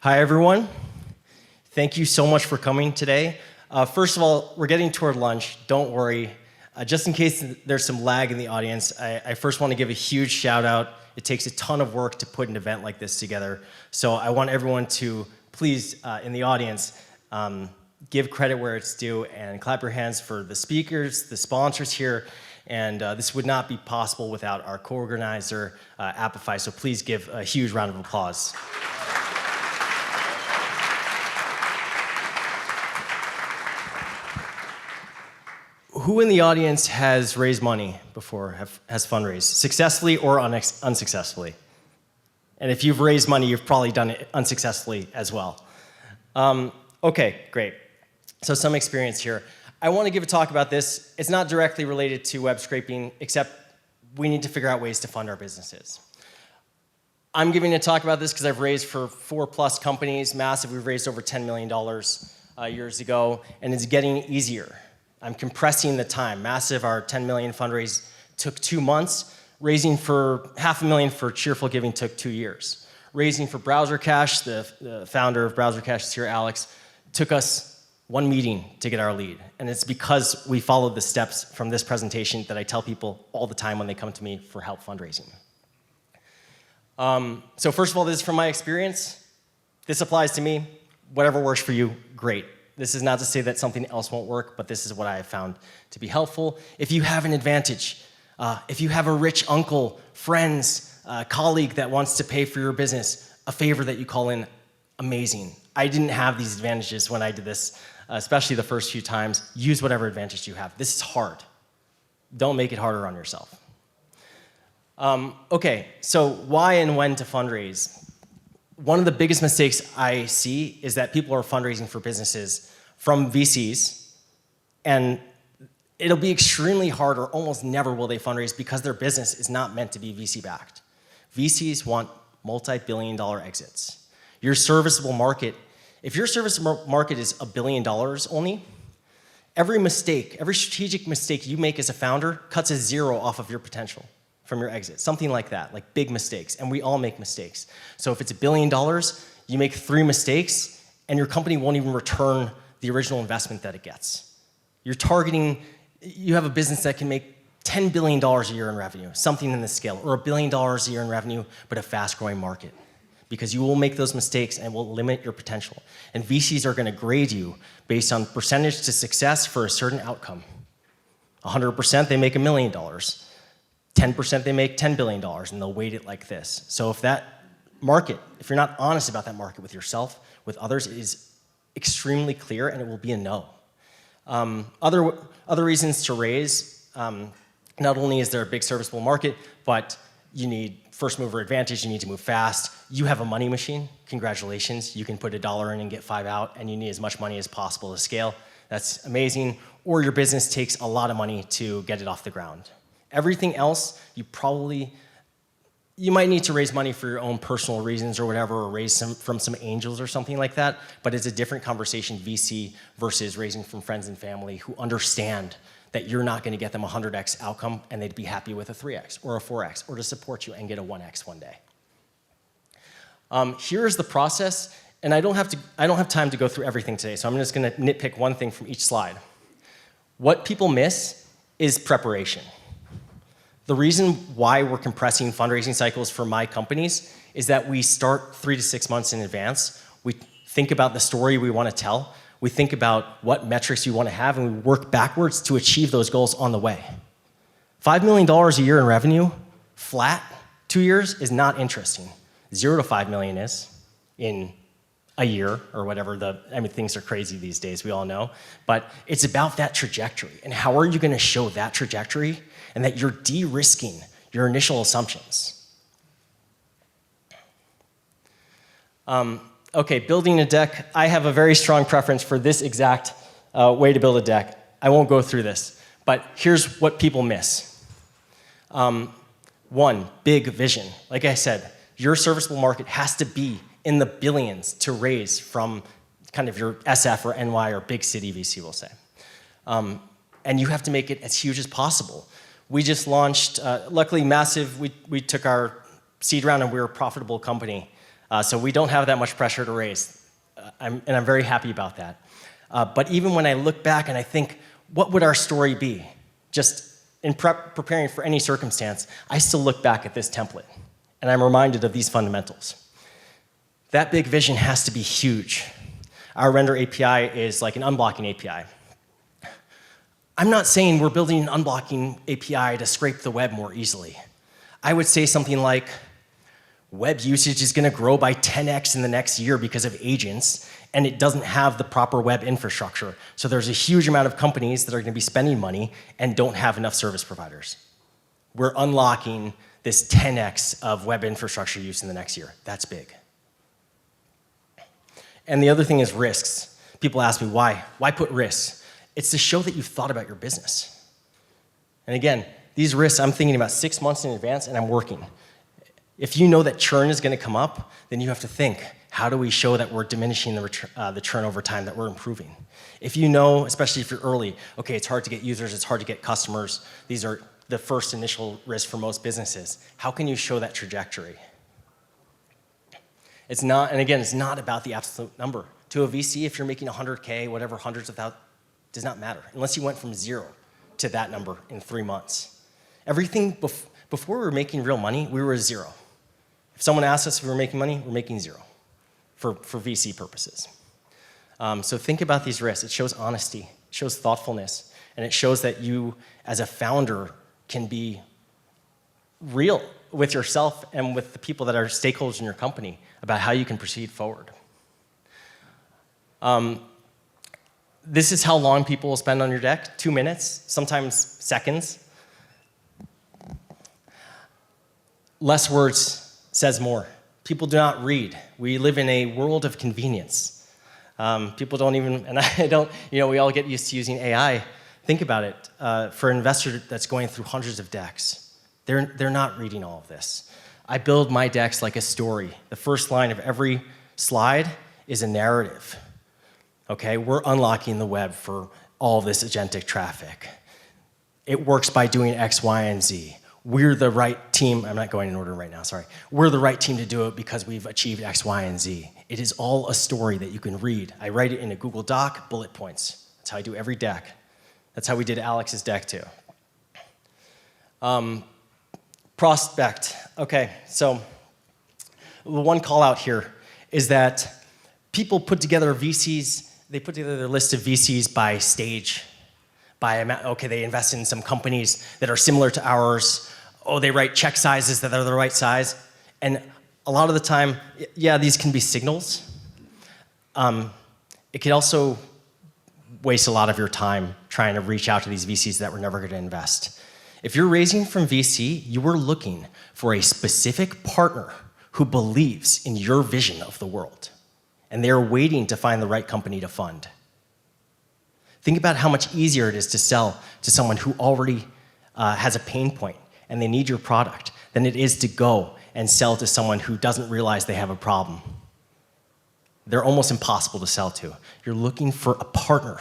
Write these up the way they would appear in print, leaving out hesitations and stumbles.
Hi, everyone. Thank you so much for coming today. First of all, we're getting toward lunch. Don't worry. Just in case there's some lag in the audience, I first want to give a huge shout out. It takes a ton of work to put an event like this together. So I want everyone to please, in the audience, give credit where it's due and clap your hands for the speakers, the sponsors here. And this would not be possible without our co-organizer, Apify. So please give a huge round of applause. Who in the audience has raised money before, has fundraised, successfully or unsuccessfully? And if you've raised money, you've probably done it unsuccessfully as well. Okay, great. So some experience here. I want to give a talk about this. It's not directly related to web scraping, except we need to figure out ways to fund our businesses. I'm giving a talk about this because I've raised for 4+ companies, massive. We've raised over $10 million years ago, and it's getting easier. I'm compressing the time. Massive, our 10 million fundraise took 2 months. Raising for $500,000 for Cheerful Giving took 2 years. Raising for Browser Cache, the founder of Browser Cache is here, Alex, took us 1 meeting to get our lead. And it's because we followed the steps from this presentation that I tell people all the time when they come to me for help fundraising. So first of all, this is from my experience. This applies to me. Whatever works for you, great. This is not to say that something else won't work, but this is what I have found to be helpful. If you have an advantage, if you have a rich uncle, friends, colleague that wants to pay for your business, a favor that you call in, amazing. I didn't have these advantages when I did this, especially the first few times. Use whatever advantage you have. This is hard. Don't make it harder on yourself. Okay, so why and when to fundraise? One of the biggest mistakes I see is that people are fundraising for businesses from VCs, and it'll be extremely hard, or almost never will they fundraise because their business is not meant to be VC-backed. VCs want multi-billion-dollar exits. Your serviceable market, if your serviceable market is $1 billion only, every mistake, every strategic mistake you make as a founder cuts a 0 off of your potential from your exit, something like that, like big mistakes, and we all make mistakes. So if it's $1 billion, you make 3 mistakes, and your company won't even return the original investment that it gets. You're targeting, you have a business that can make $10 billion a year in revenue, something in this scale, or $1 billion a year in revenue, but a fast-growing market, because you will make those mistakes and will limit your potential. And VCs are gonna grade you based on percentage to success for a certain outcome. 100%, they make $1 million. 10% they make $10 billion, and they'll weight it like this. So if that market, if you're not honest about that market with yourself, with others, it is extremely clear, and it will be a no. Other reasons to raise, not only is there a big serviceable market, but you need first mover advantage, you need to move fast. You have a money machine, congratulations. You can put $1 in and get 5 out, and you need as much money as possible to scale. That's amazing. Or your business takes a lot of money to get it off the ground. Everything else, you might need to raise money for your own personal reasons or whatever, or raise from some angels or something like that, but it's a different conversation, VC versus raising from friends and family who understand that you're not gonna get them a 100x outcome and they'd be happy with a 3x or a 4x, or to support you and get a 1x one day. Here's the process, and I don't have time to go through everything today, so I'm just gonna nitpick one thing from each slide. What people miss is preparation. The reason why we're compressing fundraising cycles for my companies is that we start 3 to 6 months in advance. We think about the story we want to tell. We think about what metrics we want to have, and we work backwards to achieve those goals on the way. $5 million a year in revenue, flat, 2 years, is not interesting. 0 to 5 million is in a year or whatever. Things are crazy these days, we all know. But it's about that trajectory, and how are you going to show that trajectory and that you're de-risking your initial assumptions. Okay, building a deck. I have a very strong preference for this exact way to build a deck. I won't go through this, but here's what people miss. 1, big vision. Like I said, your serviceable market has to be in the billions to raise from kind of your SF or NY or big city VC, we'll say. And you have to make it as huge as possible. We just launched, luckily massive, we took our seed round and we were a profitable company So we don't have that much pressure to raise. And I'm very happy about that. But even when I look back and I think, what would our story be? Just in preparing for any circumstance, I still look back at this template, and I'm reminded of these fundamentals. That big vision has to be huge. Our render API is like an unblocking API. I'm not saying we're building an unblocking API to scrape the web more easily. I would say something like, web usage is going to grow by 10x in the next year because of agents, and it doesn't have the proper web infrastructure. So there's a huge amount of companies that are going to be spending money and don't have enough service providers. We're unlocking this 10x of web infrastructure use in the next year. That's big. And the other thing is risks. People ask me, why? Why put risks? It's to show that you've thought about your business. And again, these risks I'm thinking about 6 months in advance, and I'm working. If you know that churn is going to come up, then you have to think, how do we show that we're diminishing the churn over time, that we're improving? If you know, especially if you're early, okay, it's hard to get users, it's hard to get customers, these are the first initial risks for most businesses, how can you show that trajectory? It's not, and again, it's not about the absolute number. To a VC, if you're making 100K, whatever, hundreds of thousands, does not matter, unless you went from 0 to that number in 3 months. Everything before we were making real money, we were 0. If someone asked us if we were making money, we're making 0 for VC purposes. So think about these risks. It shows honesty, it shows thoughtfulness, and it shows that you, as a founder, can be real with yourself and with the people that are stakeholders in your company about how you can proceed forward. This is how long people will spend on your deck, 2 minutes, sometimes seconds. Less words says more. People do not read. We live in a world of convenience. People don't even, and I don't, we all get used to using AI. Think about it. For an investor that's going through hundreds of decks, they're not reading all of this. I build my decks like a story. The first line of every slide is a narrative. Okay, we're unlocking the web for all this agentic traffic. It works by doing X, Y, and Z. We're the right team. I'm not going in order right now, sorry. We're the right team to do it because we've achieved X, Y, and Z. It is all a story that you can read. I write it in a Google Doc, bullet points. That's how I do every deck. That's how we did Alex's deck too. Prospect. Okay, so the one call out here is that people put together VCs, they put together their list of VCs by stage, by amount. Okay, they invest in some companies that are similar to ours. Oh, they write check sizes that are the right size. And a lot of the time, yeah, these can be signals. It could also waste a lot of your time trying to reach out to these VCs that were never going to invest. If you're raising from VC, you are looking for a specific partner who believes in your vision of the world, and they are waiting to find the right company to fund. Think about how much easier it is to sell to someone who already has a pain point and they need your product than it is to go and sell to someone who doesn't realize they have a problem. They're almost impossible to sell to. You're looking for a partner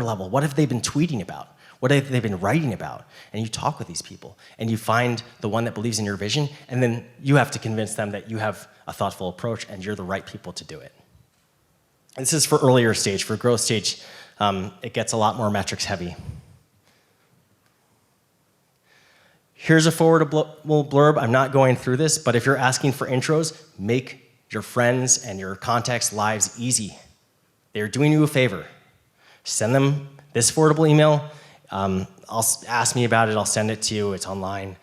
level. What have they been tweeting about? What have they been writing about? And you talk with these people, and you find the one that believes in your vision, and then you have to convince them that you have a thoughtful approach and you're the right people to do it. This is for earlier stage. For growth stage, it gets a lot more metrics heavy. Here's a forwardable blurb. I'm not going through this, but if you're asking for intros, make your friends and your contacts' lives easy. They're doing you a favor. Send them this forwardable email. Ask me about it, I'll send it to you, it's online.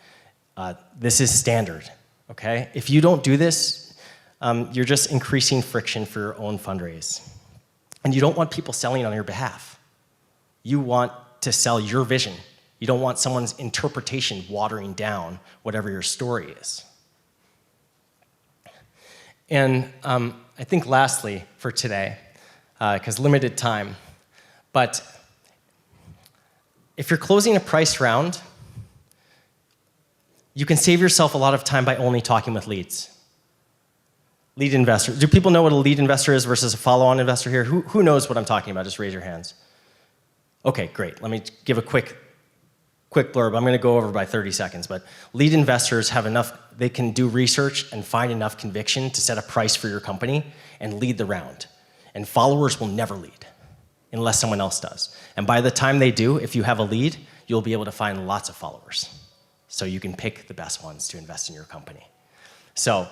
This is standard, okay? If you don't do this, you're just increasing friction for your own fundraise. And you don't want people selling on your behalf. You want to sell your vision. You don't want someone's interpretation watering down whatever your story is. And I think lastly for today, because limited time, but if you're closing a priced round, you can save yourself a lot of time by only talking with leads. Lead investor. Do people know what a lead investor is versus a follow-on investor here? Who knows what I'm talking about? Just raise your hands. Okay, great. Let me give a quick quick blurb. I'm going to go over by 30 seconds, but lead investors have enough, they can do research and find enough conviction to set a price for your company and lead the round. And followers will never lead unless someone else does. And by the time they do, if you have a lead, you'll be able to find lots of followers. So you can pick the best ones to invest in your company. So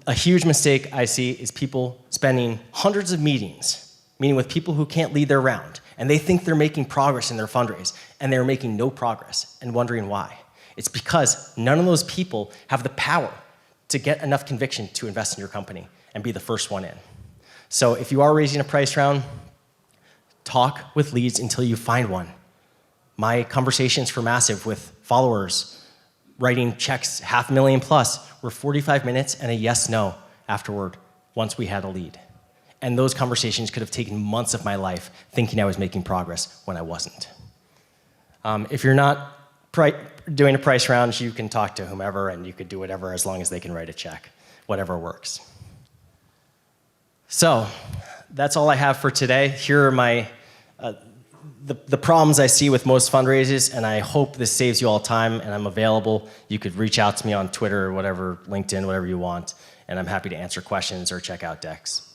a huge mistake I see is people spending hundreds of meetings, meeting with people who can't lead their round, and they think they're making progress in their fundraise, and they're making no progress and wondering why. It's because none of those people have the power to get enough conviction to invest in your company and be the first one in. So if you are raising a price round, talk with leads until you find one. My conversations for Massive with followers, writing checks $500,000 plus, were 45 minutes and a yes/no afterward once we had a lead. And those conversations could have taken months of my life thinking I was making progress when I wasn't. If you're not doing a price round, you can talk to whomever and you could do whatever as long as they can write a check, whatever works. So that's all I have for today. Here are my the problems I see with most fundraisers, and I hope this saves you all time, and I'm available. You could reach out to me on Twitter or whatever, LinkedIn, whatever you want, and I'm happy to answer questions or check out decks.